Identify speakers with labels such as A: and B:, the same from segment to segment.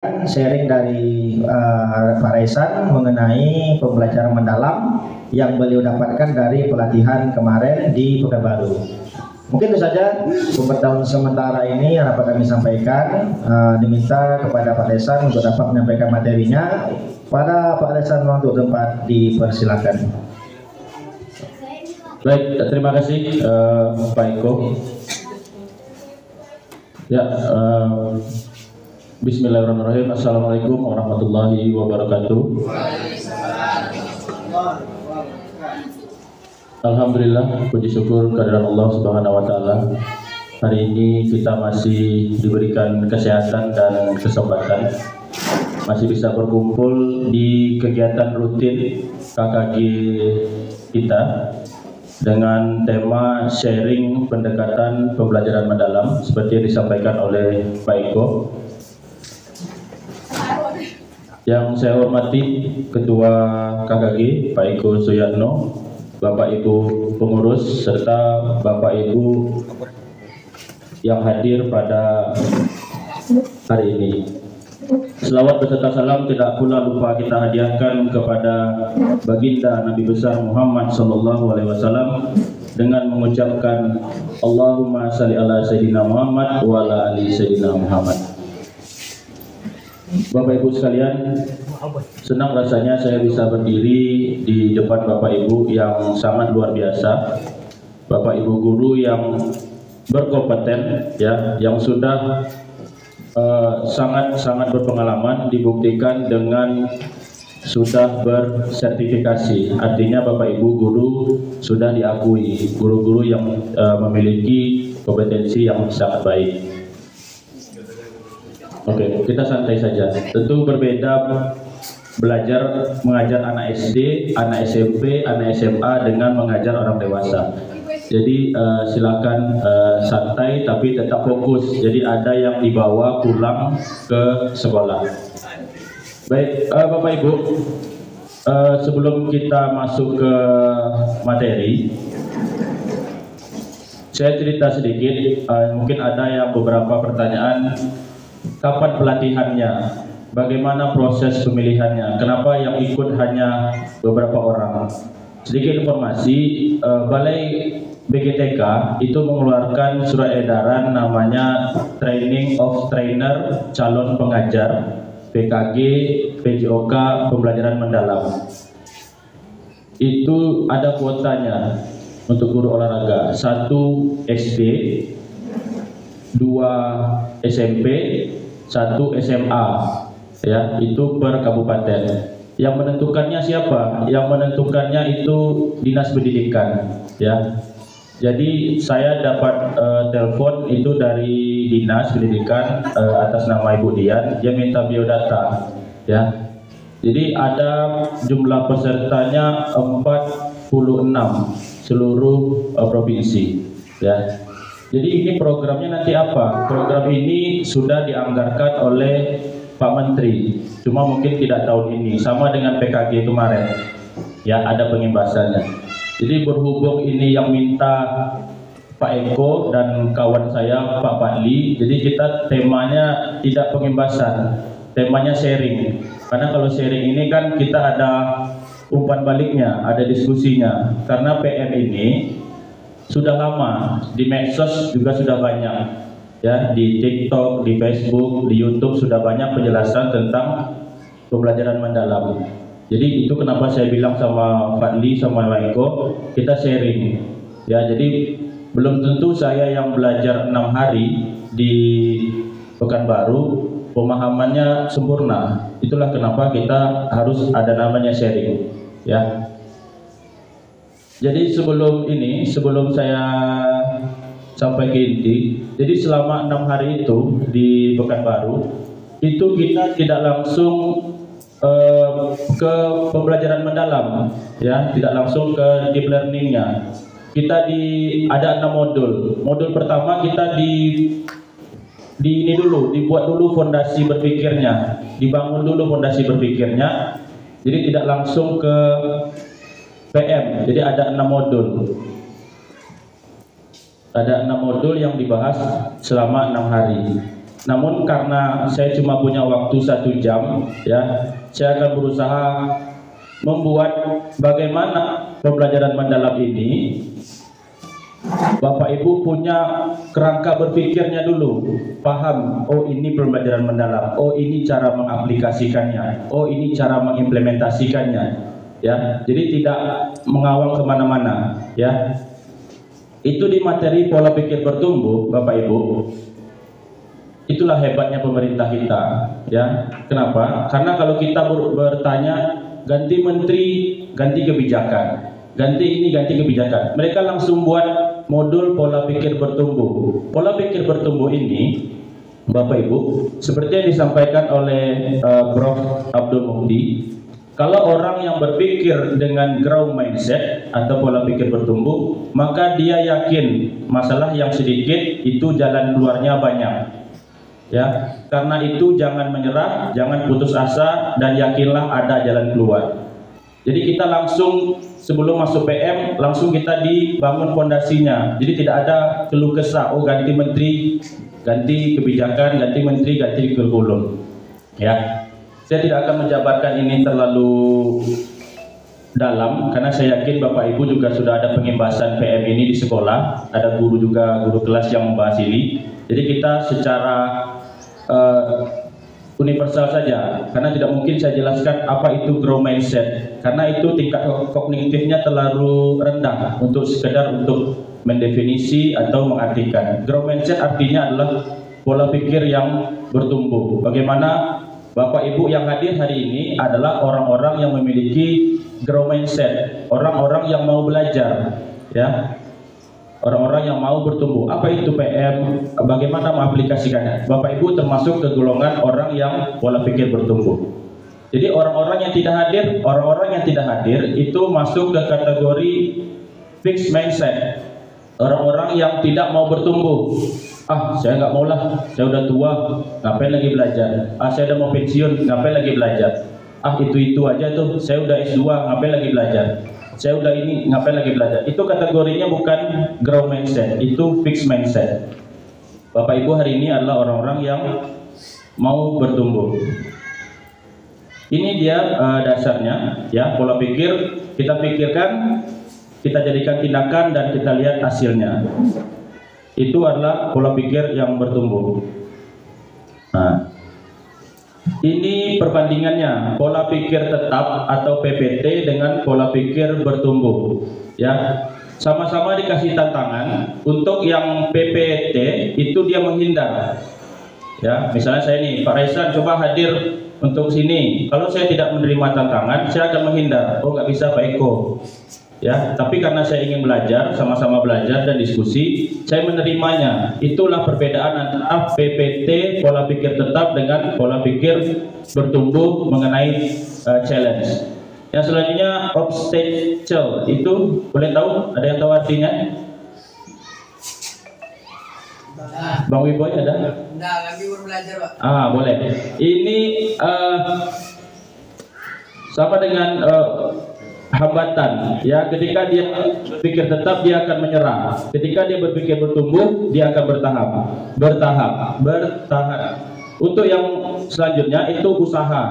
A: sharing dari Pak Raisan mengenai pembelajaran mendalam yang beliau dapatkan dari pelatihan kemarin di Pekanbaru. Mungkin itu saja pemberitahuan sementara ini yang dapat kami sampaikan. Diminta kepada Pak Raisan untuk dapat menyampaikan materinya. Pada Pak Raisan, untuk tempat dipersilakan.
B: Baik, terima kasih Pak Eko. Ya, Bismillahirrahmanirrahim. Assalamualaikum warahmatullahi wabarakatuh. Alhamdulillah, puji syukur kehadirat Allah Subhanahu wa taala. Hari ini kita masih diberikan kesehatan dan kesempatan masih bisa berkumpul di kegiatan rutin KKG kita dengan tema sharing pendekatan pembelajaran mendalam seperti yang disampaikan oleh Pak Eko. Yang saya hormati Ketua KKG Pak Eko Suyatno, Bapak Ibu pengurus serta Bapak Ibu yang hadir pada hari ini. Selawat beserta salam tidak pula lupa kita hadiahkan kepada baginda Nabi besar Muhammad SAW dengan mengucapkan Allahumma shalli ala Sayyidina Muhammad wa ala ali Sayyidina Muhammad. Bapak Ibu sekalian, senang rasanya saya bisa berdiri di depan Bapak Ibu yang sangat luar biasa, Bapak Ibu guru yang berkompeten, ya, yang sudah sangat berpengalaman, dibuktikan dengan sudah bersertifikasi. Artinya Bapak Ibu guru sudah diakui, guru-guru yang memiliki kompetensi yang sangat baik. Oke, kita santai saja. Tentu berbeda belajar mengajar anak SD, anak SMP, anak SMA dengan mengajar orang dewasa. Jadi silakan santai tapi tetap fokus. Jadi ada yang dibawa pulang ke sekolah. Baik, Bapak Ibu, sebelum kita masuk ke materi, saya cerita sedikit. Mungkin ada yang beberapa pertanyaan. Kapan pelatihannya? Bagaimana proses pemilihannya? Kenapa yang ikut hanya beberapa orang? Sedikit informasi, Balai BGTK itu mengeluarkan surat edaran namanya Training of Trainer Calon Pengajar PKG PJOK Pembelajaran Mendalam. Itu ada kuotanya untuk guru olahraga, 1 SD, 2 SMP, 1 SMA, ya, itu per kabupaten. Yang menentukannya siapa? Yang menentukannya itu Dinas Pendidikan, ya. Jadi saya dapat telepon itu dari Dinas Pendidikan atas nama Ibu Dian, dia minta biodata, ya. Jadi ada jumlah pesertanya 46 seluruh provinsi, ya. Jadi ini programnya nanti apa? Program ini sudah dianggarkan oleh Pak Menteri, cuma mungkin tidak tahun ini, sama dengan PKG kemarin, ya, ada pengimbasannya. Jadi berhubung ini yang minta Pak Eko dan kawan saya Pak Fadli, jadi kita temanya tidak pengimbasan, temanya sharing. Karena kalau sharing ini kan kita ada umpan baliknya, ada diskusinya. Karena PR ini sudah lama, di medsos juga sudah banyak, ya, di TikTok, di Facebook, di YouTube sudah banyak penjelasan tentang pembelajaran mendalam. Jadi itu kenapa saya bilang sama Fadli sama Eko, kita sharing, ya. Jadi belum tentu saya yang belajar 6 hari di Pekanbaru pemahamannya sempurna. Itulah kenapa kita harus ada namanya sharing, ya. Jadi sebelum saya sampai ke inti, jadi selama 6 hari itu di Pekanbaru, itu kita tidak langsung ke pembelajaran mendalam, ya, tidak langsung ke deep learningnya. Kita ada 6 modul. Modul pertama kita dibuat dulu fondasi berpikirnya, dibangun dulu fondasi berpikirnya. Jadi tidak langsung ke PM. Jadi ada 6 modul. Ada 6 modul yang dibahas selama 6 hari. Namun karena saya cuma punya waktu 1 jam, ya, saya akan berusaha membuat bagaimana pembelajaran mendalam ini Bapak Ibu punya kerangka berpikirnya dulu, paham, oh ini pembelajaran mendalam, oh ini cara mengaplikasikannya, oh ini cara mengimplementasikannya, ya. Jadi tidak mengawang kemana-mana, ya. Itu di materi pola pikir bertumbuh, Bapak Ibu. Itulah hebatnya pemerintah kita, ya. Kenapa? Karena kalau kita bertanya ganti menteri, ganti kebijakan, ganti ini, ganti kebijakan, mereka langsung buat modul pola pikir bertumbuh. Pola pikir bertumbuh ini, Bapak Ibu, seperti yang disampaikan oleh Prof. Abdul Muhdi, kalau orang yang berpikir dengan growth mindset atau pola pikir bertumbuh, maka dia yakin masalah yang sedikit itu jalan keluarnya banyak. Ya, karena itu jangan menyerah, jangan putus asa, dan yakinlah ada jalan keluar. Jadi kita langsung sebelum masuk PM langsung kita dibangun fondasinya. Jadi tidak ada keluh kesah, oh ganti menteri, ganti kebijakan, ganti menteri, ganti kurikulum. Ya, saya tidak akan menjabarkan ini terlalu dalam karena saya yakin Bapak Ibu juga sudah ada pengimbasan PM ini di sekolah, ada guru juga, guru kelas yang membahas ini. Jadi kita secara universal saja, karena tidak mungkin saya jelaskan apa itu growth mindset, karena itu tingkat kognitifnya terlalu rendah untuk sekedar untuk mendefinisi atau mengartikan. Growth mindset artinya adalah pola pikir yang bertumbuh. Bagaimana Bapak Ibu yang hadir hari ini adalah orang-orang yang memiliki growth mindset, orang-orang yang mau belajar, ya. Orang-orang yang mau bertumbuh. Apa itu PM? Bagaimana mengaplikasikannya? Bapak Ibu termasuk ke golongan orang yang pola pikir bertumbuh. Jadi orang-orang yang tidak hadir, itu masuk ke kategori fixed mindset. Orang-orang yang tidak mau bertumbuh. Ah, saya nggak mau lah, saya udah tua, ngapain lagi belajar? Ah, saya udah mau pensiun, ngapain lagi belajar? Ah, itu aja tuh, saya udah S2, ngapain lagi belajar? Saya udah ini, ngapain lagi belajar? Itu kategorinya bukan growth mindset, itu fixed mindset. Bapak Ibu hari ini adalah orang-orang yang mau bertumbuh. Ini dia dasarnya, ya, pola pikir. Kita pikirkan, kita jadikan tindakan, dan kita lihat hasilnya. Itu adalah pola pikir yang bertumbuh. Nah, ini perbandingannya pola pikir tetap atau PPT dengan pola pikir bertumbuh, ya. Sama-sama dikasih tantangan. Untuk yang PPT itu dia menghindar, ya. Misalnya saya nih, Pak Raisan coba hadir untuk sini. Kalau saya tidak menerima tantangan, saya akan menghindar. Oh, nggak bisa Pak Eko, ya. Tapi karena saya ingin belajar, sama-sama belajar dan diskusi, saya menerimanya. Itulah perbedaan antara PPT pola pikir tetap dengan pola pikir bertumbuh mengenai challenge. Yang selanjutnya obstacle, itu boleh tahu? Ada yang tahu artinya? Bang Wiboy ada?
C: Enggak, lagi baru belajar, Pak.
B: Ah, boleh. Ini sama dengan hambatan, ya. Ketika dia berpikir tetap, dia akan menyerah. Ketika dia berpikir bertumbuh, dia akan bertahap. Untuk yang selanjutnya itu usaha,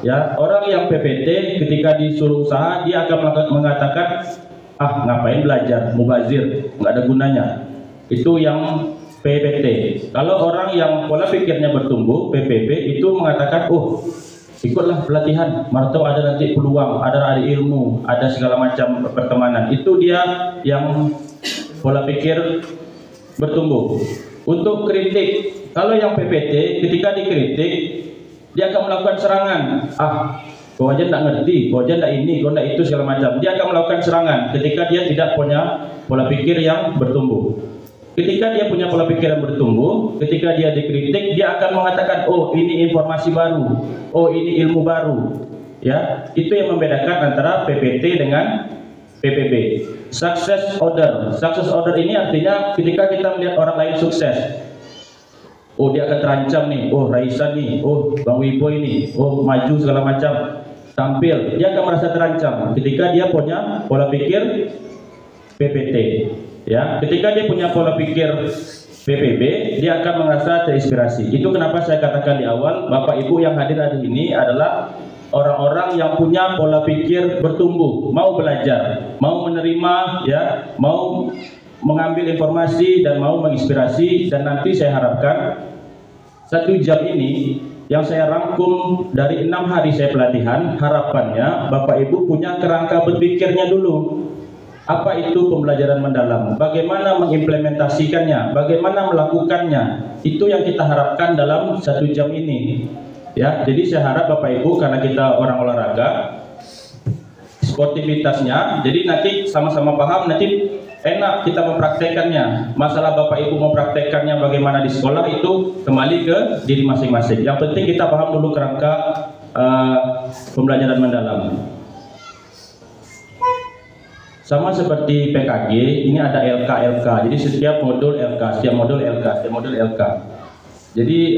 B: ya. Orang yang PPT ketika disuruh usaha, dia akan mengatakan, ah, ngapain belajar, mubazir, nggak ada gunanya. Itu yang PPT. Kalau orang yang pola pikirnya bertumbuh, PPB, itu mengatakan, oh, ikutlah pelatihan, marto ada nanti peluang, ada ilmu, ada segala macam pertemanan. Itu dia yang pola pikir bertumbuh. Untuk kritik, kalau yang PPT ketika dikritik, dia akan melakukan serangan. Ah, kau aja tidak ngerti, kau aja tidak ini, kau tidak itu, segala macam. Dia akan melakukan serangan ketika dia tidak punya pola pikir yang bertumbuh. Ketika dia punya pola pikir yang bertumbuh, ketika dia dikritik, dia akan mengatakan, oh ini informasi baru, oh ini ilmu baru, ya. Itu yang membedakan antara PPT dengan PPB. Success order ini artinya ketika kita melihat orang lain sukses, oh dia akan terancam nih, oh Raisan nih, oh Bang Wiboy nih, oh maju segala macam, tampil, dia akan merasa terancam ketika dia punya pola pikir PPT. Ya, ketika dia punya pola pikir PPB, dia akan merasa terinspirasi. Itu kenapa saya katakan di awal, Bapak Ibu yang hadir hari ini adalah orang-orang yang punya pola pikir bertumbuh, mau belajar, mau menerima, ya, mau mengambil informasi dan mau menginspirasi. Dan nanti saya harapkan 1 jam ini yang saya rangkum dari 6 hari saya pelatihan, harapannya Bapak Ibu punya kerangka berpikirnya dulu. Apa itu pembelajaran mendalam? Bagaimana mengimplementasikannya? Bagaimana melakukannya? Itu yang kita harapkan dalam 1 jam ini. Ya, jadi saya harap Bapak Ibu, karena kita orang olahraga, sportivitasnya, jadi nanti sama-sama paham, nanti enak kita mempraktekannya. Masalah Bapak Ibu mempraktekannya bagaimana di sekolah itu kembali ke diri masing-masing. Yang penting kita paham dulu kerangka pembelajaran mendalam. Sama seperti PKG, ini ada LK. Jadi setiap modul LK, setiap modul LK. Jadi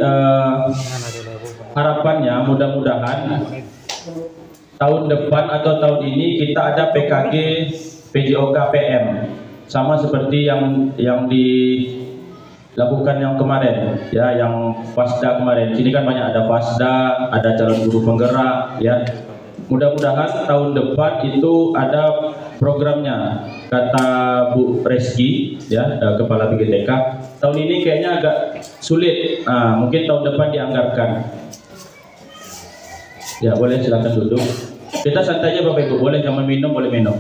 B: harapannya mudah-mudahan tahun depan atau tahun ini kita ada PKG PJOK PM, sama seperti yang dilakukan yang kemarin, ya, yang Pasda kemarin. Sini kan banyak ada Pasda, ada calon guru penggerak, ya. Mudah-mudahan tahun depan itu ada programnya, kata Bu Reski, ya, Kepala BGTK. Tahun ini kayaknya agak sulit, mungkin tahun depan dianggarkan. Ya, boleh silakan duduk. Kita santai aja Bapak Ibu, boleh jangan minum, boleh minum.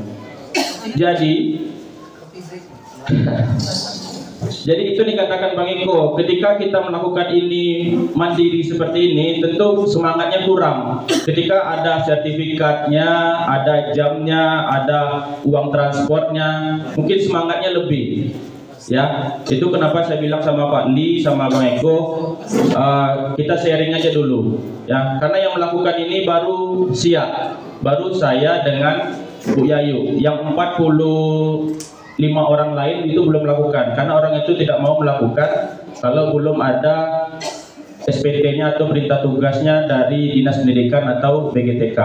B: Jadi itu dikatakan Bang Eko, ketika kita melakukan ini mandiri seperti ini, tentu semangatnya kurang. Ketika ada sertifikatnya, ada jamnya, ada uang transportnya, mungkin semangatnya lebih. Ya, itu kenapa saya bilang sama Pak Li, sama Bang Eko, kita sharing aja dulu. Ya, karena yang melakukan ini baru baru saya dengan Bu Yayu. Yang 45 orang lain itu belum melakukan, karena orang itu tidak mau melakukan kalau belum ada SPT-nya atau perintah tugasnya dari Dinas Pendidikan atau BGTK.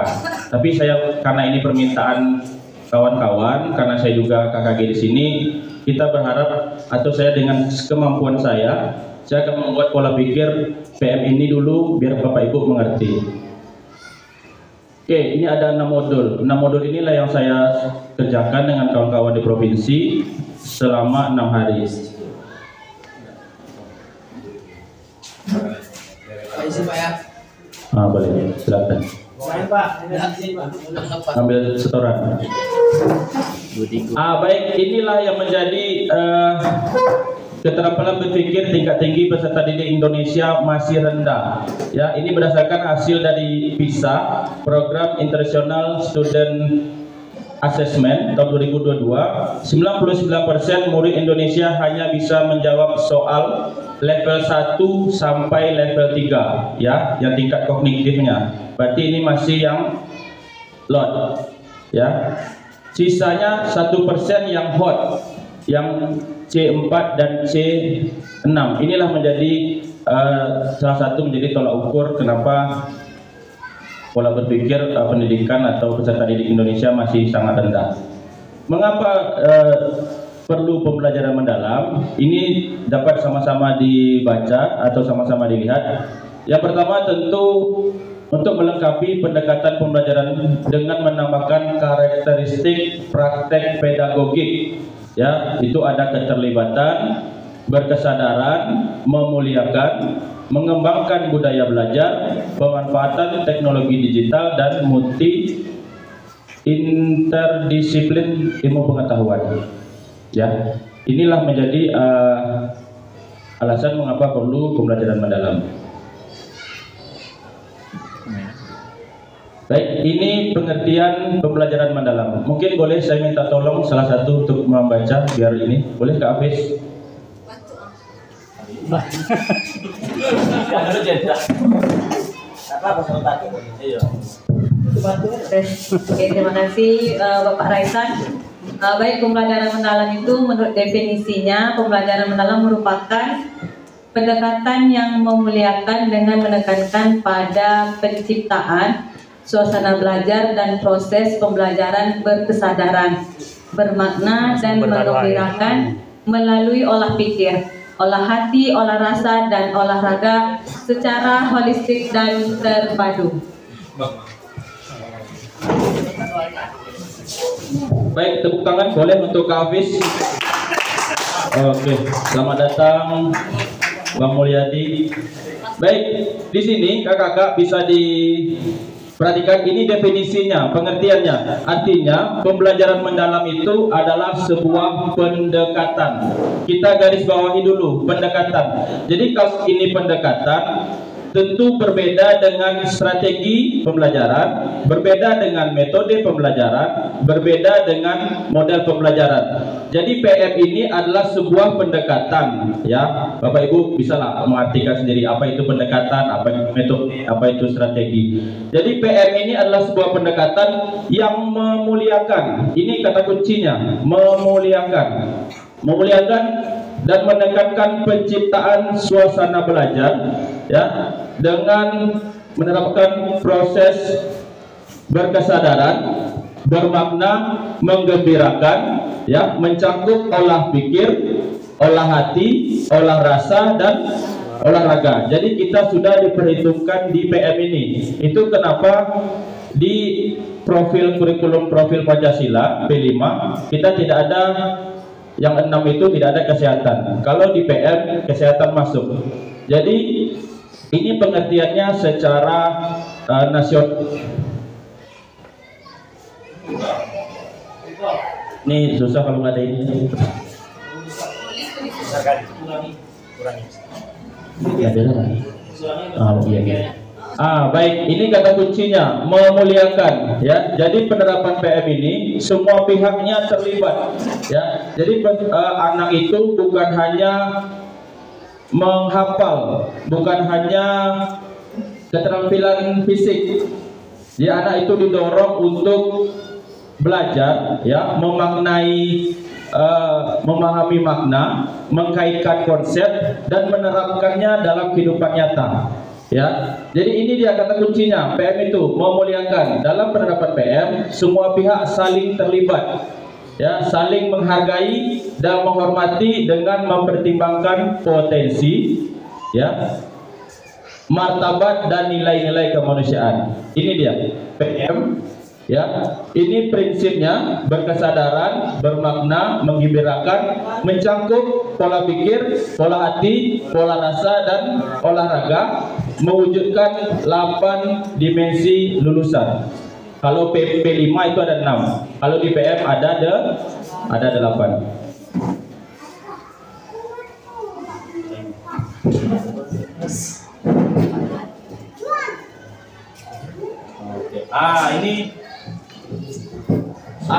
B: Tapi saya, karena ini permintaan kawan-kawan, karena saya juga KKG di sini, kita berharap, atau saya dengan kemampuan saya akan membuat pola pikir PM ini dulu biar Bapak Ibu mengerti. Oke, ini ada 6 modul. 6 modul inilah yang saya kerjakan dengan kawan-kawan di provinsi selama 6 hari.
C: Isi Pak ya.
B: Boleh, silakan. Ambil setoran. Baik, inilah yang menjadi keterampilan berpikir tingkat tinggi peserta didik Indonesia masih rendah. Ya, ini berdasarkan hasil dari PISA, Program International Student Assessment tahun 2022. 99% murid Indonesia hanya bisa menjawab soal level 1 sampai level 3, ya, yang tingkat kognitifnya. Berarti ini masih yang low, ya. Sisanya 1% yang hot, yang C4 dan C6. Inilah menjadi salah satu menjadi tolak ukur kenapa pola berpikir pendidikan atau peserta didik Indonesia masih sangat rendah. Mengapa perlu pembelajaran mendalam? Ini dapat sama-sama dibaca atau sama-sama dilihat. Yang pertama tentu untuk melengkapi pendekatan pembelajaran dengan menambahkan karakteristik praktek pedagogik. Ya, itu ada keterlibatan, berkesadaran, memuliakan, mengembangkan budaya belajar, pemanfaatan teknologi digital, dan multi interdisiplin ilmu pengetahuan. Ya, inilah menjadi alasan mengapa perlu pembelajaran mendalam. Baik, ini pengertian pembelajaran mendalam. Mungkin boleh saya minta tolong salah satu untuk membaca biar ini. Boleh Kak Hafiz?
D: Oke, terima kasih Bapak Raisan. Baik, pembelajaran mendalam itu menurut definisinya, pembelajaran mendalam merupakan pendekatan yang memuliakan dengan menekankan pada penciptaan suasana belajar dan proses pembelajaran berkesadaran, bermakna dan mengembirakan melalui olah pikir. olah hati, olah rasa, dan olahraga secara holistik dan terpadu.
B: Baik, tepuk tangan boleh untuk Kak Hafiz. Oke, selamat datang Bang Mulyadi. Baik, di sini kakak-kakak bisa diperhatikan ini definisinya, pengertiannya. Artinya, pembelajaran mendalam itu adalah sebuah pendekatan. Kita garis bawahi dulu, pendekatan. Jadi kalau ini pendekatan, tentu berbeda dengan strategi pembelajaran, berbeda dengan metode pembelajaran, berbeda dengan model pembelajaran. Jadi PM ini adalah sebuah pendekatan, ya. Bapak Ibu bisa lah mengartikan sendiri apa itu pendekatan, apa itu metode, apa itu strategi. Jadi PM ini adalah sebuah pendekatan yang memuliakan. Ini kata kuncinya, memuliakan. Memuliakan dan menekankan penciptaan suasana belajar, ya, dengan menerapkan proses berkesadaran, bermakna, menggembirakan, ya, mencakup olah pikir, olah hati, olah rasa, dan olahraga. Jadi kita sudah diperhitungkan di PM ini. Itu kenapa di profil kurikulum profil Pancasila P5 kita tidak ada yang 6 itu, tidak ada kesehatan. Kalau di PM kesehatan masuk. Jadi ini pengertiannya secara nasional. Ini susah kalau nggak ada ini. Ya, baik, ini kata kuncinya, memuliakan, ya. Jadi penerapan PM ini semua pihaknya terlibat, ya. Jadi anak itu bukan hanya menghafal, bukan hanya keterampilan fisik. Jadi anak itu didorong untuk belajar, ya, memaknai, memahami makna, mengkaitkan konsep, dan menerapkannya dalam kehidupan nyata, ya. Jadi ini dia kata kuncinya, PM itu memuliakan. Dalam penerapan PM semua pihak saling terlibat, ya, saling menghargai dan menghormati dengan mempertimbangkan potensi, ya, martabat dan nilai-nilai kemanusiaan. Ini dia PM, ya. Ini prinsipnya berkesadaran, bermakna, menggembirakan, mencakup pola pikir, pola hati, pola rasa, dan olahraga, mewujudkan 8 dimensi lulusan. Kalau P5 itu ada 6, kalau di PM ada 8.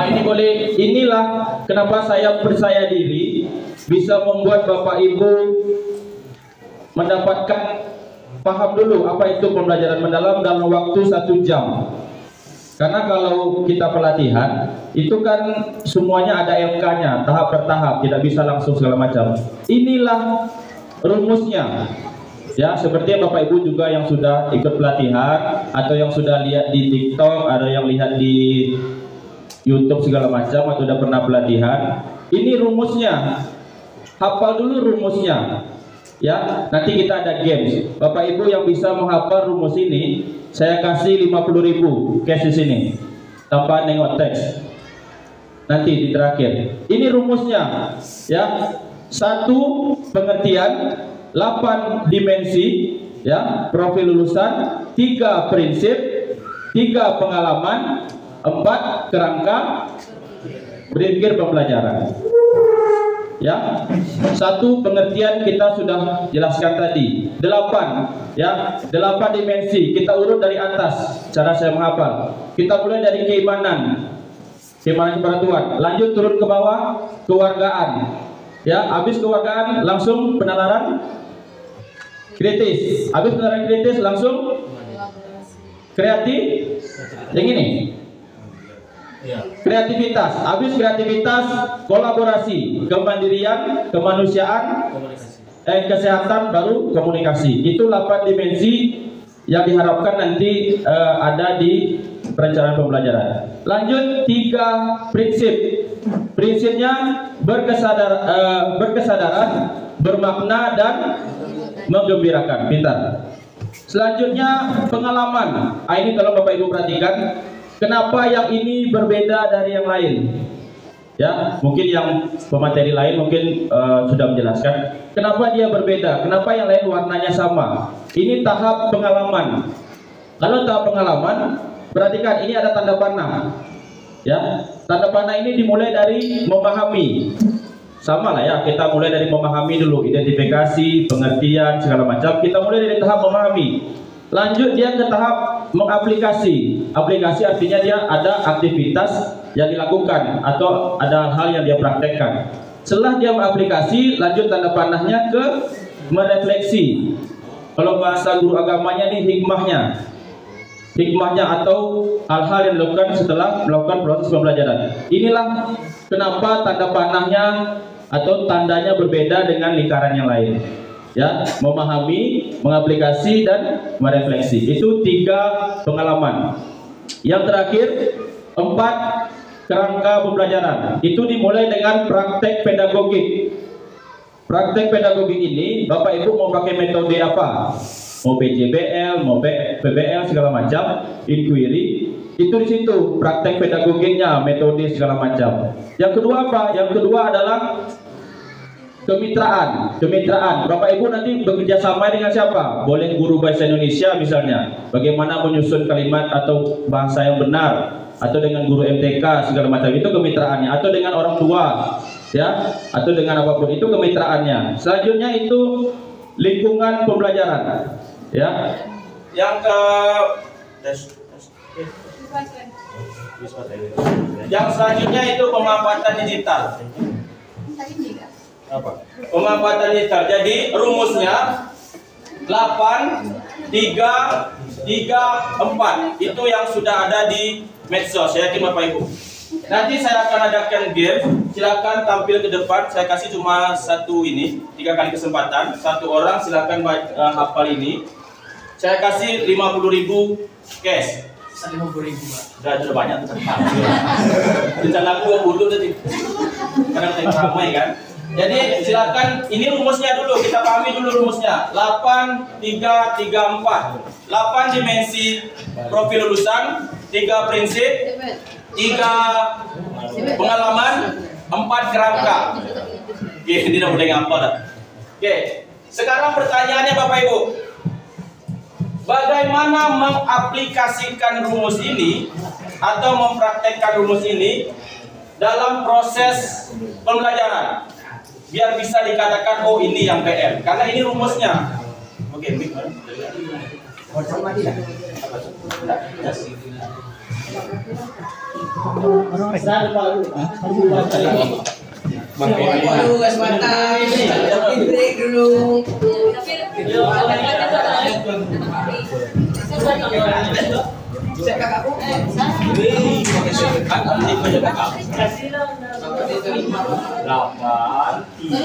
B: Ini boleh. Inilah kenapa saya percaya diri bisa membuat Bapak Ibu mendapatkan paham dulu apa itu pembelajaran mendalam dalam waktu 1 jam. Karena kalau kita pelatihan itu kan semuanya ada LK-nya, tahap per tahap, tidak bisa langsung segala macam. Inilah rumusnya. Ya, seperti Bapak Ibu juga yang sudah ikut pelatihan atau yang sudah lihat di TikTok, ada yang lihat di YouTube segala macam atau sudah pernah pelatihan. Ini rumusnya. Hafal dulu rumusnya. Ya, nanti kita ada games. Bapak Ibu yang bisa menghafal rumus ini, saya kasih 50.000 cash di sini tanpa nengok teks. Nanti di terakhir. Ini rumusnya, ya. 1 pengertian, 8 dimensi, ya, profil lulusan, 3 prinsip, 3 pengalaman, 4 kerangka berpikir pembelajaran. Ya, 1 pengertian kita sudah jelaskan tadi. 8, ya, 8 dimensi. Kita urut dari atas. Cara saya menghafal. Kita mulai dari keimanan kepada Tuhan. Lanjut turun ke bawah, kewargaan. Ya, habis kewargaan langsung penalaran kritis. Habis penalaran kritis langsung kreatif. Yang ini. Kreativitas, habis kreativitas kolaborasi, kemandirian, kemanusiaan, kesehatan, baru komunikasi. Itu 8 dimensi yang diharapkan nanti ada di perencanaan pembelajaran. Lanjut 3 prinsip. Prinsipnya berkesadaran, bermakna dan menggembirakan. Pintar. Selanjutnya pengalaman. Ini kalau Bapak Ibu perhatikan, kenapa yang ini berbeda dari yang lain? Ya, mungkin yang pemateri lain mungkin sudah menjelaskan kenapa dia berbeda, kenapa yang lain warnanya sama. Ini tahap pengalaman. Kalau tahap pengalaman, perhatikan ini ada tanda panah. Ya, tanda panah ini dimulai dari memahami. Sama lah ya, kita mulai dari memahami dulu, identifikasi, pengertian, segala macam. Kita mulai dari tahap memahami. Lanjut dia ke tahap mengaplikasi. Aplikasi artinya dia ada aktivitas yang dilakukan atau ada hal yang dia praktekkan. Setelah dia mengaplikasi, lanjut tanda panahnya ke merefleksi. Kalau bahasa guru agamanya ini hikmahnya atau hal-hal yang dilakukan setelah melakukan proses pembelajaran. Inilah kenapa tanda panahnya atau tandanya berbeda dengan lingkaran yang lain. Ya, memahami, mengaplikasi dan merefleksi. Itu 3 pengalaman. Yang terakhir 4 kerangka pembelajaran. Itu dimulai dengan praktek pedagogik. Praktek pedagogik ini Bapak Ibu mau pakai metode apa? Mau PJBL, mau PBL segala macam, inquiry, itu di situ praktek pedagogiknya, metode segala macam. Yang kedua apa? Yang kedua adalah kemitraan. Bapak Ibu nanti bekerja sama dengan siapa? Boleh guru bahasa Indonesia misalnya, bagaimana menyusun kalimat atau bahasa yang benar, atau dengan guru MTK segala macam, itu kemitraannya, atau dengan orang tua, ya, atau dengan apapun, itu kemitraannya. Selanjutnya itu lingkungan pembelajaran, ya. Yang selanjutnya itu pemanfaatan digital. Pemanfaatan digital. Jadi rumusnya 8, 3, 4. Itu yang sudah ada di medsos. Saya yakin Bapak Ibu. Nanti saya akan adakan game. Silakan tampil ke depan. Saya kasih cuma 1 ini, 3 kali kesempatan. 1 orang silakan hafal ini. Saya kasih 50.000 cash.
C: 50.000, Pak.
B: Sudah banyak. Rencana aku 20 tadi. Karena saya ramai kan. Jadi silakan, ini rumusnya dulu, kita pahami dulu rumusnya. 8, 3, 3, 4. 8 dimensi profil lulusan, 3 prinsip, 3 pengalaman, 4 kerangka. Oke, ini udah mulai ngampar. Oke, sekarang pertanyaannya Bapak Ibu, bagaimana mengaplikasikan rumus ini atau mempraktekkan rumus ini dalam proses pembelajaran biar bisa dikatakan oh ini yang PR, karena ini rumusnya. Oke,
C: Waduh, gas mata. Break dulu. Cek kakakku. Wih, pakai cek kakak. Ini kakak.
B: 8, 3,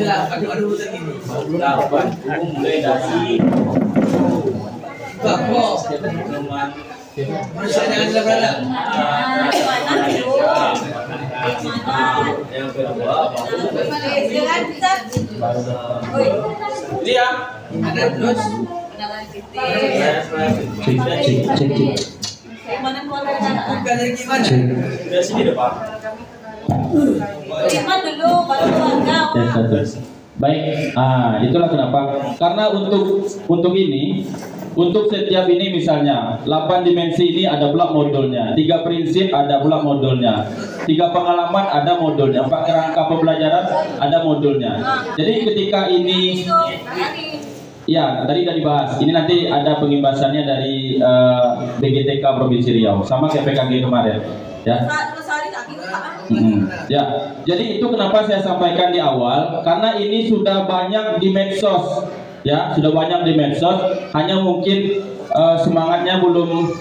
B: 3, 4.
C: Aduh, tadi.
B: 8 mulai dari
C: Bapak. Jangan berada.
B: Yang kedua dia
C: Ada terus. Bukan dari gimana?
B: dari sini depan.
D: dulu baru keluarga.
B: Baik, itulah kenapa. Karena untuk ini, untuk setiap ini misalnya 8 dimensi ini ada pula modulnya, 3 prinsip ada pula modulnya, 3 pengalaman ada modulnya, 4 kerangka pembelajaran ada modulnya. Jadi ketika ini, ya tadi sudah dibahas. Ini nanti ada pengimbasannya dari BGTK Provinsi Riau sama kayak PKG kemarin, ya. Ya, jadi itu kenapa saya sampaikan di awal, karena ini sudah banyak di medsos, ya, sudah banyak di medsos. Hanya mungkin semangatnya belum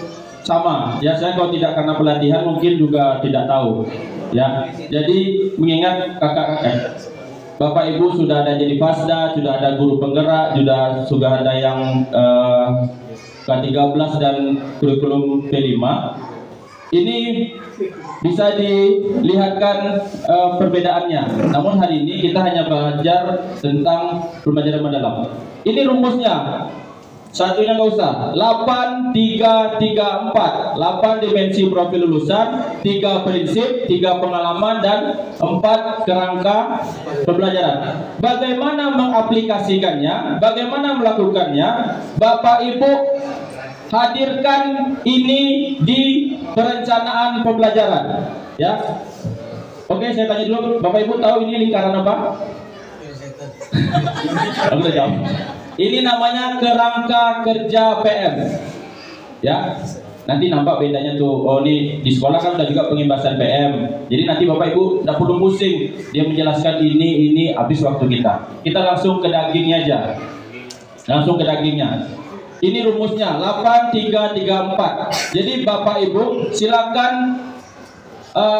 B: sama, ya. Saya kalau tidak karena pelatihan mungkin juga tidak tahu, ya. Jadi mengingat Bapak Ibu sudah ada jadi Pasda, sudah ada guru penggerak, sudah ada yang K13 dan kurikulum P5. ini bisa dilihatkan perbedaannya. Namun hari ini kita hanya belajar tentang pembelajaran mendalam. Ini rumusnya. Satunya nggak usah. 8, 3, 3, 4. 8 dimensi profil lulusan, 3 prinsip, 3 pengalaman, dan 4 kerangka pembelajaran. Bagaimana mengaplikasikannya? Bagaimana melakukannya? Bapak Ibu hadirkan ini di perencanaan pembelajaran. Ya. Oke, saya tanya dulu, Bapak Ibu tahu ini lingkaran apa? Aku udah jawab. Ini namanya kerangka kerja PM. Ya. Nanti nampak bedanya tuh. Oh, ini di sekolah kan udah juga pengembasan PM. Jadi nanti Bapak Ibu tidak perlu pusing. Dia menjelaskan ini habis waktu kita. Kita langsung ke dagingnya aja. Langsung ke dagingnya. Ini rumusnya 8, 3, 3, 4. Jadi Bapak Ibu silakan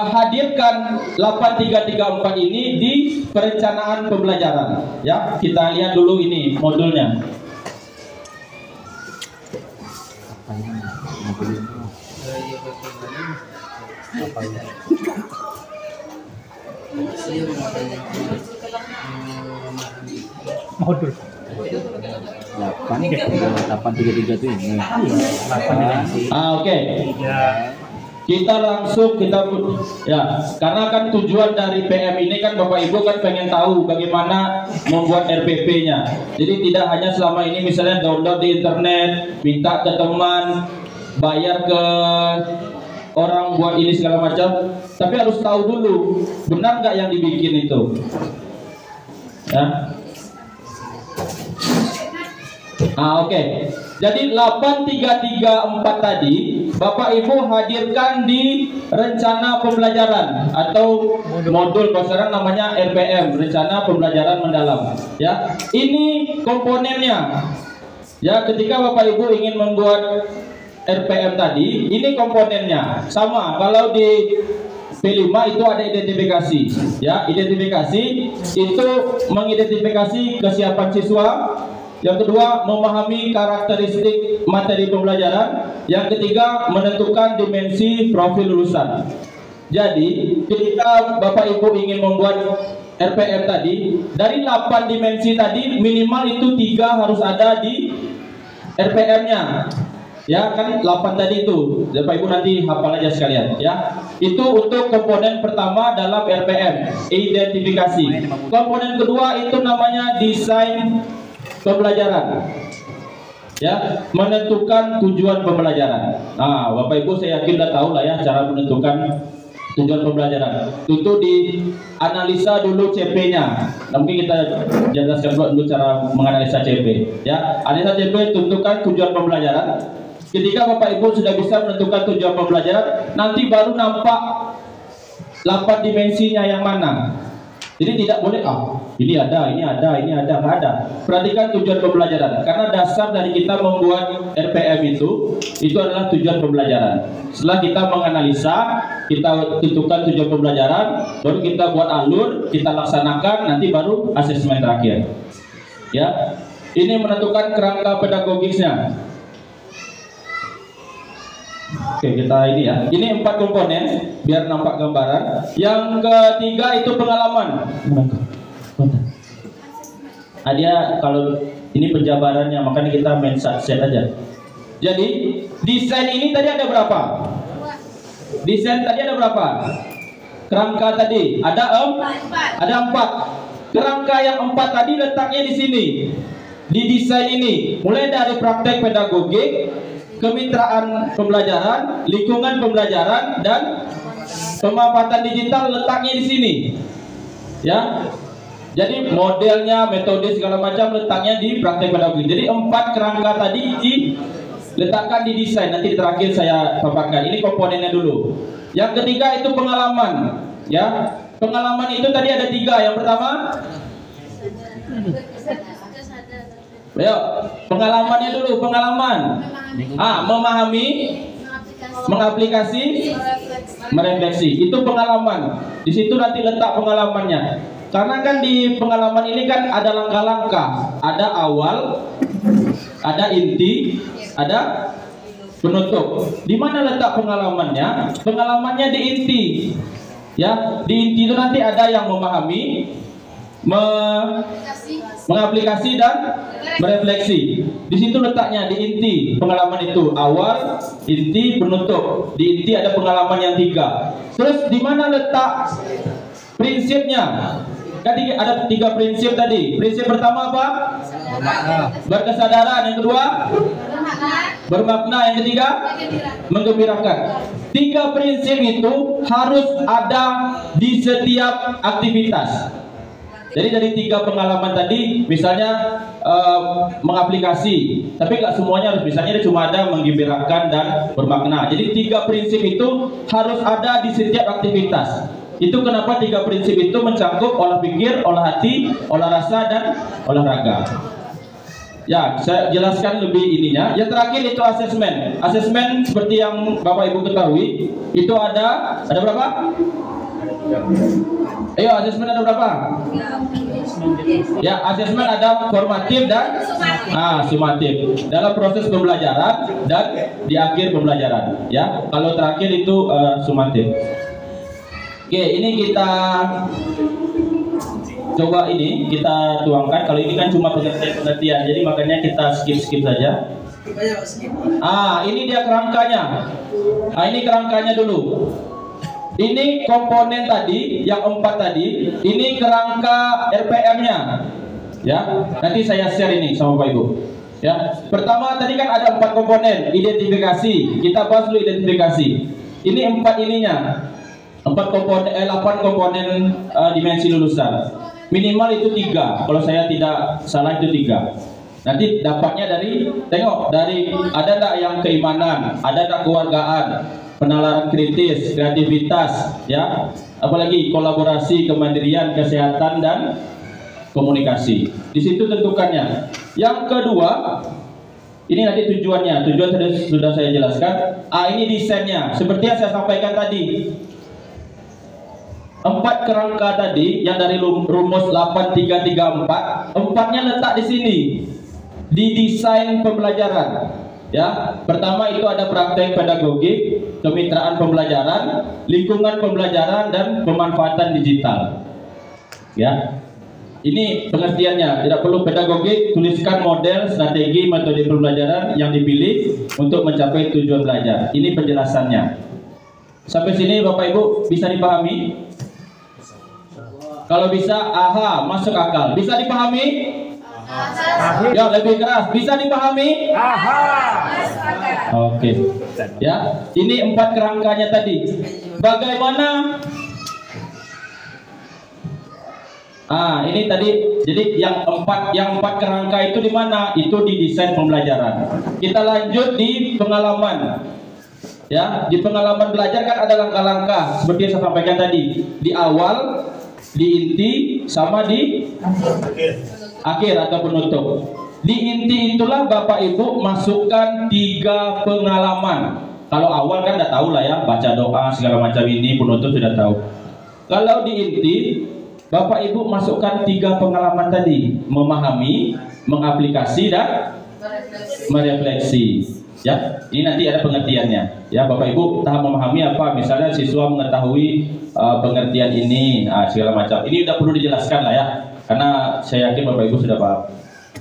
B: hadirkan 8, 3, 3, 4 ini di perencanaan pembelajaran. Ya, kita lihat dulu ini modulnya.
E: Modul 833 itu ini.
B: Oke. Kita langsung ya, karena kan tujuan dari PM ini kan Bapak Ibu kan pengen tahu bagaimana membuat RPP-nya. Jadi tidak hanya selama ini misalnya download di internet, minta ke teman, bayar ke orang buat ini segala macam, tapi harus tahu dulu benar nggak yang dibikin itu. Ya. Oke. Jadi 8, 3, 3, 4 tadi Bapak Ibu hadirkan di rencana pembelajaran atau modul pasaran namanya RPM, rencana pembelajaran mendalam. Ya, ini komponennya. Ya, ketika Bapak Ibu ingin membuat RPM tadi, ini komponennya. Sama kalau di P5 itu ada identifikasi. Ya, identifikasi itu mengidentifikasi kesiapan siswa. Yang kedua, memahami karakteristik materi pembelajaran. Yang ketiga, menentukan dimensi profil lulusan. Jadi, ketika Bapak Ibu ingin membuat RPM tadi, dari 8 dimensi tadi, minimal itu 3 harus ada di RPM-nya. Ya, kan 8 tadi itu. Bapak Ibu nanti hafal aja sekalian, ya. Itu untuk komponen pertama dalam RPM, identifikasi. Komponen kedua itu namanya desain pembelajaran, ya, menentukan tujuan pembelajaran. Nah, Bapak Ibu saya yakin udah tahu lah ya cara menentukan tujuan pembelajaran. Tentu di analisa dulu CP-nya. Mungkin kita jelaskan dulu cara menganalisa CP. Ya, analisa CP tentukan tujuan pembelajaran. Ketika Bapak Ibu sudah bisa menentukan tujuan pembelajaran, nanti baru nampak 8 dimensinya yang mana. Jadi tidak boleh ini ada, nggak ada. Perhatikan tujuan pembelajaran, karena dasar dari kita membuat RPM itu adalah tujuan pembelajaran. Setelah kita menganalisa, kita tentukan tujuan pembelajaran, baru kita buat alur, kita laksanakan, nanti baru asesmen terakhir. Ya, ini menentukan kerangka pedagogisnya. Oke, kita ini ya. Ini 4 komponen biar nampak gambaran. Yang ketiga itu pengalaman. Dia kalau ini penjabarannya, makanya kita main set aja. Jadi desain ini tadi ada berapa? Desain tadi ada berapa? Kerangka tadi ada 4. Kerangka yang 4 tadi letaknya di sini. Di desain ini, mulai dari praktek pedagogik, kemitraan pembelajaran, lingkungan pembelajaran, dan pemanfaatan digital letaknya di sini. Ya. Jadi modelnya, metode segala macam letaknya di praktek pedagogik. Jadi 4 kerangka tadi diletakkan di desain. Nanti di terakhir saya paparkan. Ini komponennya dulu. Yang ketiga itu pengalaman. Ya. Pengalaman itu tadi ada 3. Yang pertama, ayo, pengalamannya dulu, pengalaman. Memahami, mengaplikasi, merefleksi. Itu pengalaman. Di situ nanti letak pengalamannya. Karena kan di pengalaman ini kan ada langkah-langkah, ada awal, ada inti, ada penutup. Di mana letak pengalamannya? Pengalamannya di inti. Ya, di inti itu nanti ada yang memahami, mengaplikasi dan merefleksi. Di situ letaknya di inti pengalaman itu, awal, inti, penutup. Di inti ada pengalaman yang 3. Terus di mana letak prinsipnya? Kan ada 3 prinsip tadi. Prinsip pertama apa? Berkesadaran. Yang kedua, bermakna. Yang ketiga, menggembirakan. 3 prinsip itu harus ada di setiap aktivitas. Jadi dari 3 pengalaman tadi, misalnya mengaplikasi, tapi nggak semuanya harus, misalnya dia cuma ada menggembirakan dan bermakna. Jadi 3 prinsip itu harus ada di setiap aktivitas. Itu kenapa 3 prinsip itu mencakup olah pikir, olah hati, olah rasa, dan olahraga. Ya, saya jelaskan lebih ininya. Yang terakhir itu asesmen. Asesmen seperti yang Bapak Ibu ketahui, itu ada berapa? Ayo, asesmen ada berapa? Ya, asesmen ada formatif dan sumatif. Dalam proses pembelajaran dan di akhir pembelajaran. Ya, kalau terakhir itu sumatif. Oke, ini kita coba kita tuangkan. Kalau ini kan cuma pengertian, jadi makanya kita skip saja. Ini dia kerangkanya. Ini kerangkanya dulu. Ini komponen tadi, yang 4 tadi. Ini kerangka RPM-nya. Ya, nanti saya share ini sama Bapak Ibu. Ya, pertama tadi kan ada 4 komponen identifikasi. Kita bahas dulu identifikasi. Ini 4 ininya. 8 komponen dimensi lulusan. Minimal itu 3. Kalau saya tidak salah itu 3. Nanti dapatnya dari ada tak yang keimanan, ada tak kewargaan, penalaran kritis, kreativitas, ya, apalagi kolaborasi, kemandirian, kesehatan dan komunikasi. Di situ tentukannya. Yang kedua, ini nanti tujuannya. Tujuan sudah saya jelaskan. Ini desainnya. Seperti yang saya sampaikan tadi. 4 kerangka tadi yang dari rumus 8334, 4-nya letak di sini. Di desain pembelajaran. Ya, pertama itu ada praktek pedagogik, kemitraan pembelajaran, lingkungan pembelajaran, dan pemanfaatan digital. Ya, ini pengertiannya. Tidak perlu pedagogik, tuliskan model, strategi, metode pembelajaran yang dipilih untuk mencapai tujuan belajar. Ini penjelasannya. Sampai sini Bapak Ibu bisa dipahami? Kalau bisa, masuk akal. Bisa dipahami? Ya, lebih keras. Bisa dipahami? Oke. Ya, ini 4 kerangkanya tadi. Bagaimana? Ini tadi. Jadi yang 4 kerangka itu di mana? Itu di desain pembelajaran. Kita lanjut di pengalaman. Ya, di pengalaman belajar kan ada langkah-langkah seperti yang saya sampaikan tadi. Di awal, di inti, sama di akhir atau penutup. Di inti itulah Bapak Ibu masukkan 3 pengalaman. Kalau awal kan udah tahu lah ya, baca doa segala macam ini, penutup sudah tahu. Kalau di inti, Bapak Ibu masukkan 3 pengalaman tadi, memahami, mengaplikasi, dan merefleksi. Ya, ini nanti ada pengertiannya. Ya, Bapak Ibu tahap memahami apa? Misalnya siswa mengetahui pengertian ini, segala macam. Ini udah perlu dijelaskan lah ya, karena saya yakin Bapak Ibu sudah paham.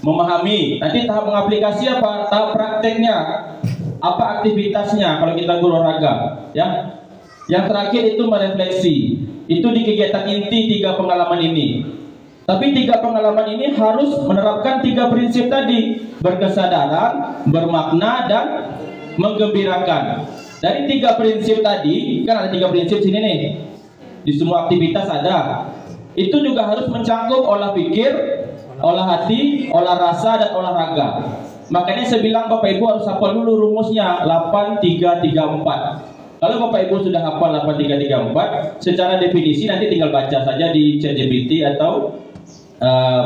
B: Memahami, nanti tahap mengaplikasi apa? Tahap prakteknya, apa aktivitasnya kalau kita guru olahraga. Ya, yang terakhir itu merefleksi. Itu di kegiatan inti 3 pengalaman ini. Tapi 3 pengalaman ini harus menerapkan 3 prinsip tadi. Berkesadaran, bermakna, dan menggembirakan. Dari 3 prinsip tadi, kan ada 3 prinsip sini nih. Di semua aktivitas ada. Itu juga harus mencakup olah pikir, olah hati, olah rasa, dan olahraga. Makanya saya bilang Bapak Ibu harus hafal dulu rumusnya 8334. Kalau Bapak Ibu sudah hafal 8334, secara definisi nanti tinggal baca saja di ChatGPT atau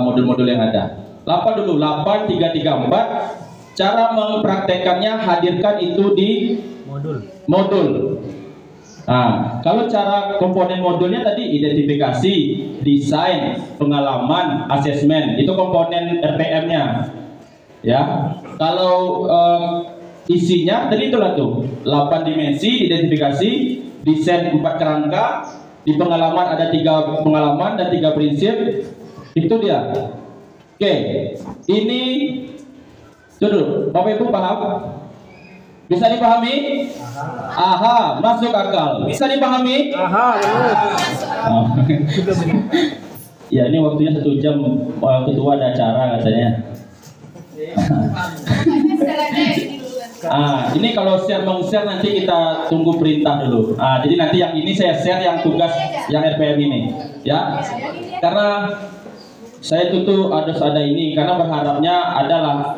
B: modul-modul yang ada. 8 dulu, 8334. Cara mempraktekannya hadirkan itu di modul. Kalau cara komponen modulnya tadi identifikasi, desain, pengalaman, asesmen, itu komponen RPM-nya. Ya, kalau isinya tadi itulah tuh 8 dimensi identifikasi, desain 4 kerangka, di pengalaman ada 3 pengalaman dan 3 prinsip. Itu dia. Oke, ini dulu Bapak Ibu paham? Bisa dipahami? Aha, masuk akal. Bisa dipahami?
E: Aha,
B: Oh. Ya, ini waktunya 1 jam. Ketua ada acara katanya. Ini kalau share nanti kita tunggu perintah dulu. Jadi nanti yang ini saya share yang tugas yang RPM ini, ya. Karena saya tutup ada ini karena berharapnya adalah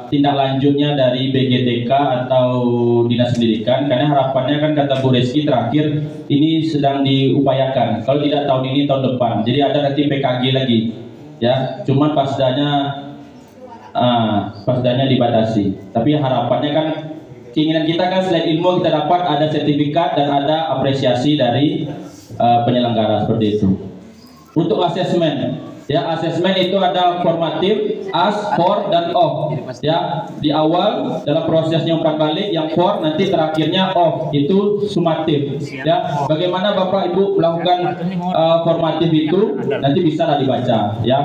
B: tindak lanjutnya dari BGTK atau Dinas Pendidikan, karena harapannya kan kata Bu Reski terakhir ini sedang diupayakan. Kalau tidak tahun ini tahun depan. Jadi ada nanti PKG lagi, ya. Cuman pasdanya dibatasi. Tapi harapannya kan keinginan kita kan selain ilmu kita dapat ada sertifikat dan ada apresiasi dari penyelenggara seperti itu. Untuk asesmen, ya asesmen itu ada formatif, as, for, dan off. Ya di awal dalam prosesnya umpan balik, yang for nanti terakhirnya off itu sumatif. Ya bagaimana Bapak Ibu melakukan formatif itu nanti bisa lah dibaca. Ya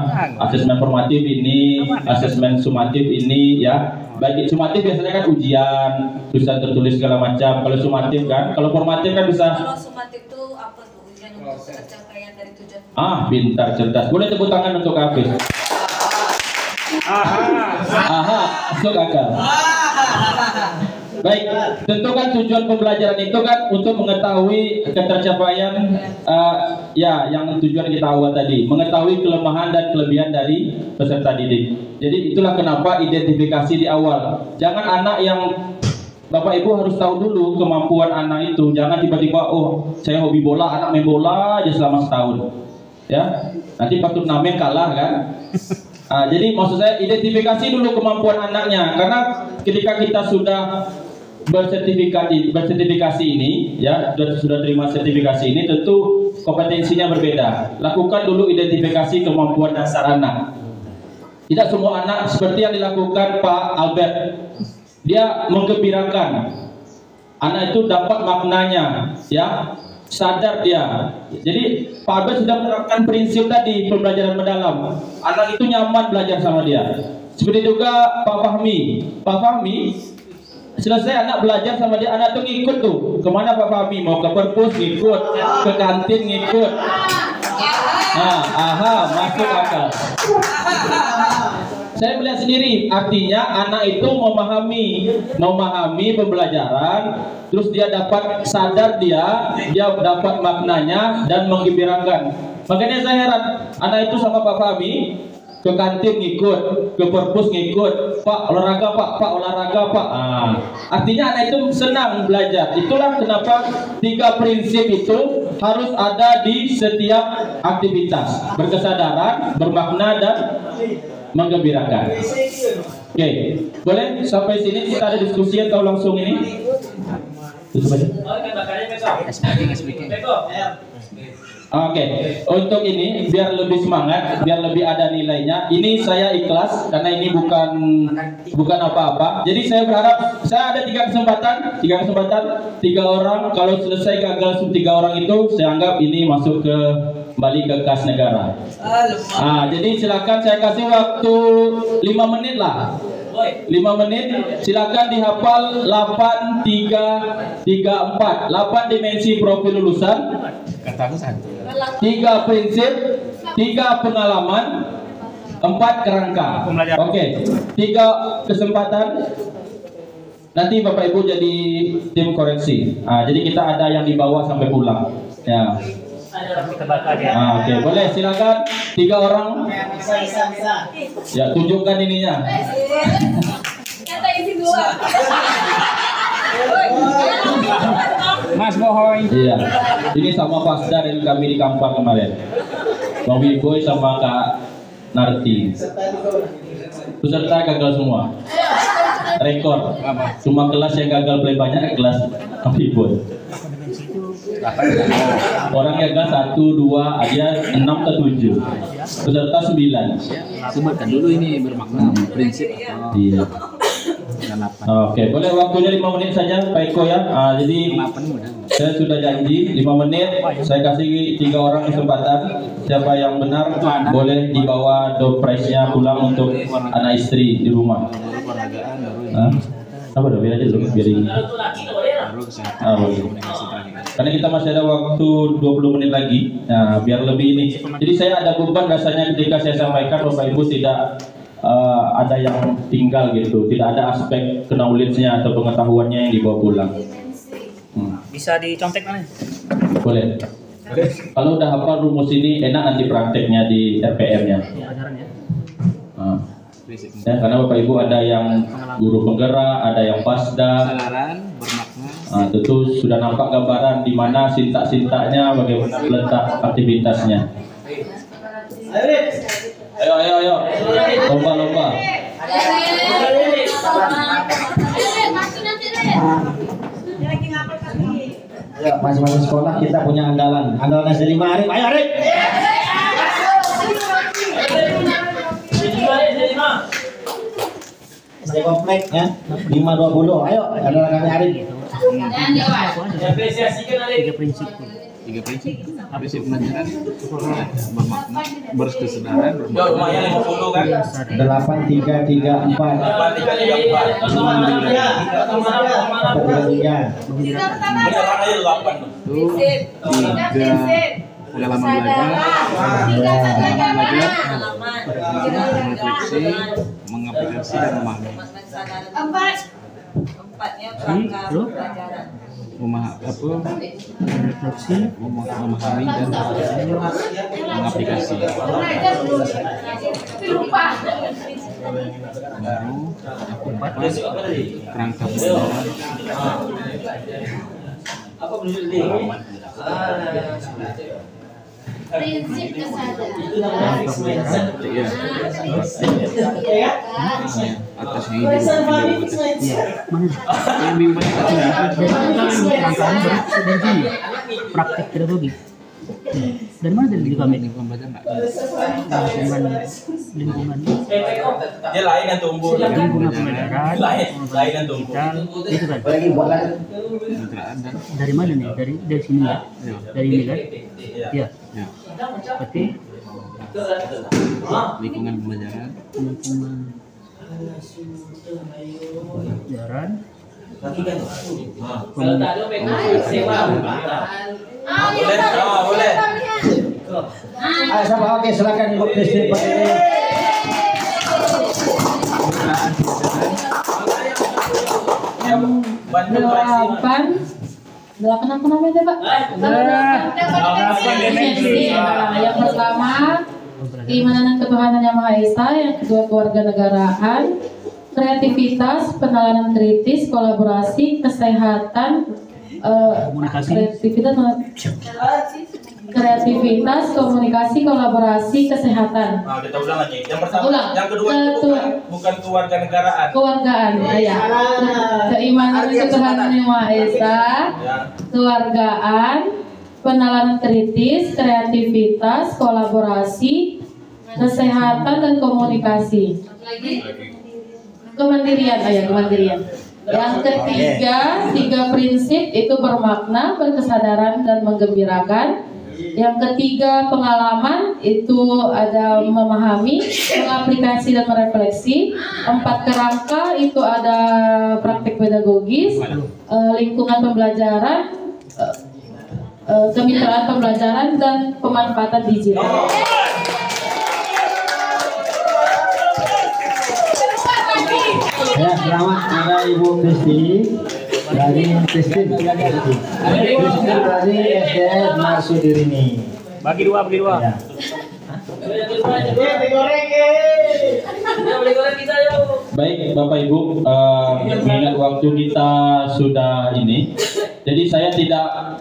B: asesmen formatif ini, asesmen sumatif ini, ya. Baik sumatif biasanya kan ujian, tulisan tertulis segala macam. Kalau sumatif kan, kalau formatif kan bisa.
D: Kalau sumatif itu apa tuh ujian untuk pencapaian dari tujuan?
B: Pintar, cerdas. Boleh tepuk tangan untuk Hafiz. Aha, masuk akal. Baik, tentukan tujuan pembelajaran itu kan untuk mengetahui ketercapaian yang tujuan kita awal tadi, mengetahui kelemahan dan kelebihan dari peserta didik. Jadi itulah kenapa identifikasi di awal. Jangan anak yang Bapak Ibu harus tahu dulu kemampuan anak itu. Jangan tiba-tiba saya hobi bola, anak main bola aja selama setahun. Ya, nanti pas turnamen kalah kan. Jadi maksud saya identifikasi dulu kemampuan anaknya, karena ketika kita sudah bersertifikasi ini, ya sudah terima sertifikasi ini, tentu kompetensinya berbeda. Lakukan dulu identifikasi kemampuan dasar anak. Tidak semua anak seperti yang dilakukan Pak Albert. Dia menggembirakan. Anak itu dapat maknanya, ya. Sadar dia. Jadi Pak Albert sudah menerapkan prinsip tadi pembelajaran mendalam. Anak itu nyaman belajar sama dia. Seperti juga Pak Fahmi. Pak Fahmi selesai anak belajar sama dia, anak tuh ngikut tuh. Kemana Pak Fahmi? Mau ke perpus ngikut, ke kantin ngikut. Masuk akal. Saya melihat sendiri, artinya anak itu memahami pembelajaran, terus dia dapat sadar dia dapat maknanya dan menggembirakan. Makanya saya heran, anak itu sama Pak Fahmi ke kantin ngikut, ke perpus ngikut, Pak olahraga Pak olahraga Pak. Artinya anak itu senang belajar. Itulah kenapa 3 prinsip itu harus ada di setiap aktivitas: berkesadaran, bermakna, dan menggembirakan. Oke, boleh sampai sini kita ada diskusi atau langsung ini? Tutup aja. Oke, untuk ini biar lebih semangat, biar lebih ada nilainya. Ini saya ikhlas karena ini bukan apa-apa. Jadi saya berharap saya ada 3 kesempatan, 3 orang. Kalau selesai gagal 3 orang itu, saya anggap ini masuk kembali ke kas negara. Jadi silakan saya kasih waktu 5 menit lah. 5 menit, silakan dihafal 8, 3, 3, 4 8 dimensi profil lulusan, 3 prinsip, 3 pengalaman, 4 kerangka. Oke, 3 kesempatan. Nanti Bapak Ibu jadi tim koreksi. Jadi kita ada yang dibawa sampai pulang. Ya. Oke, boleh silakan 3 orang. Ya, tunjukkan ininya.
D: Kata isi 2.
E: Mas Bohoy.
B: Iya. Ini sama Pasdar yang kami di Kampar kemarin. Bang Wiboy sama Kak Narti. Peserta gagal semua. Rekor. Cuma kelas yang gagal paling banyak kelas Bang Wiboy. Orang gagal 1, 2, dia 6 ke 7. Peserta 9.
E: Sebutkan dulu ini bermakna prinsip.
B: Iya. Oke, boleh waktunya 5 menit saja Pak Eko ya. Jadi saya sudah janji 5 menit. Saya kasih 3 orang kesempatan. Siapa yang benar boleh dibawa door prize-nya pulang untuk anak istri di rumah. Apa dah, biar aja dulu, biar ini. Karena kita masih ada waktu 20 menit lagi. Nah, biar lebih ini. Jadi saya ada beban rasanya ketika saya sampaikan Bapak Ibu tidak ada yang tinggal gitu, tidak ada aspek knowledge-nya atau pengetahuannya yang dibawa pulang.
E: Bisa dicontek mana?
B: Boleh. Kalau udah hafal rumus ini enak nanti prakteknya di RPM-nya. Ya, karena Bapak Ibu ada yang guru penggerak, ada yang pasda. Tentu sudah nampak gambaran di mana sintak-sintaknya, bagaimana letak aktivitasnya. Ayo, lomba.
A: Ya, masing-masing sekolah kita punya andalan. Andalan SD 5 Arif. Ayo Arif. SD komplek ya. 520. Ayo, andalan kami Arif.
F: Tiga prinsip pelajaran bermakna, berkesudaran,
C: lumayan 50 kan?
A: 8334.
F: pengalaman belajar, refleksi, mengaplikasi dan memahami.
D: Empatnya perangkat pelajaran.
F: Refleksi, memahami dan mengaplikasi. Baru kerangka pelajaran.
G: Prinsip kesadaran.
F: Atasnya ini yang bimbang
E: Praktek pedagogi. Dan mana dari kami? Lingkungan.
C: Dia lain yang tumbuh.
E: Lingkungan pembelajaran.
C: Lain yang tumbuh.
E: Itu kan.
A: Lagi buat lagi.
E: Dari mana nih? Dari sini ya? Dari ini kan? Iya. Berarti
F: lingkungan pembelajaran.
C: Boleh.
A: Ayo sama, oke silakan Ibu Christine Pak ini.
G: Delapan apa namanya Pak? Yang pertama keimanan dan ketuhanan Yang Maha Esa, yang kedua kewarganegaraan, kreativitas, penanganan kritis, kolaborasi, kesehatan, kreativitas, komunikasi, kolaborasi, kesehatan.
C: Nah, kita ulang lagi. Yang pertama, yang kedua itu bukan kewarganegaraan.
G: Kewargaan, ya. Keimanan dan ketuhanan Yang Maha Esa, kewargaan, penanganan kritis, kreativitas, kolaborasi, kesehatan dan komunikasi. Kemandirian, kemandirian. Yang ketiga, 3 prinsip itu bermakna, berkesadaran dan menggembirakan. Yang ketiga, pengalaman itu ada memahami, mengaplikasi dan merefleksi. 4 kerangka itu ada praktik pedagogis, lingkungan pembelajaran, kemitraan pembelajaran dan pemanfaatan digital.
A: Ya, selamat ada Ibu Christine dari Christine dari SD Marsudirini.
E: bagi dua.
A: Ya.
B: Baik Bapak Ibu, mengingat waktu kita sudah ini, jadi saya tidak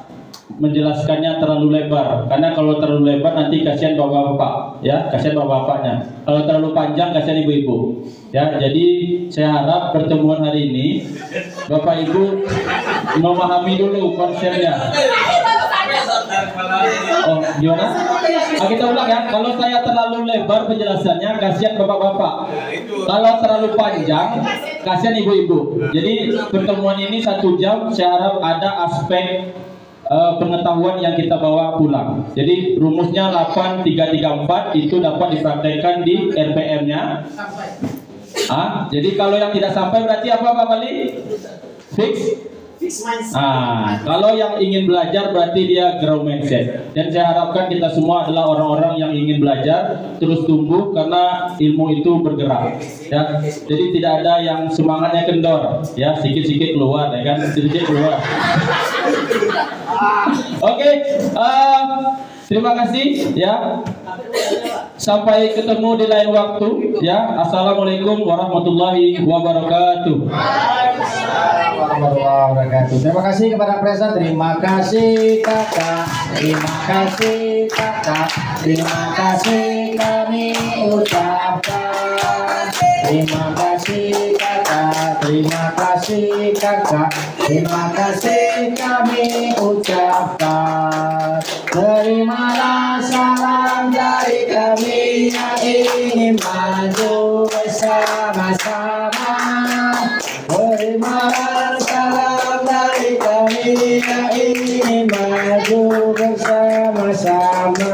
B: menjelaskannya terlalu lebar, karena kalau terlalu lebar nanti kasihan bapak-bapak, ya, kasihan bapak-bapaknya. Kalau terlalu panjang kasihan ibu-ibu, ya. Jadi saya harap pertemuan hari ini Bapak Ibu memahami dulu konsepnya. Oh, gimana? Kita ulang ya. Kalau saya terlalu lebar penjelasannya, kasihan bapak-bapak. Kalau terlalu panjang, kasihan ibu-ibu. Jadi pertemuan ini 1 jam. Saya harap ada aspek pengetahuan yang kita bawa pulang. Jadi rumusnya 8334 itu dapat dipraktekkan di RPM-nya. Jadi kalau yang tidak sampai berarti apa Pak Bali? Fix mindset. Kalau yang ingin belajar berarti dia grow mindset. Dan saya harapkan kita semua adalah orang-orang yang ingin belajar terus tumbuh karena ilmu itu bergerak. Ya, jadi tidak ada yang semangatnya kendor. Ya, sedikit-sedikit keluar, ya kan? Sedikit keluar. Oke, terima kasih ya. Sampai ketemu di lain waktu ya. Assalamualaikum warahmatullahi wabarakatuh.
A: Warahmatullahi wabarakatuh. Terima kasih kepada Presa. Terima kasih kakak. Terima kasih kakak. Terima kasih kami ucapkan. Terima kasih kakak. Terima kasih kakak. Terima kasih kami ucapkan. Terimalah salam dari kami yang ingin maju bersama-sama. Terimalah salam dari kami yang ingin maju bersama-sama.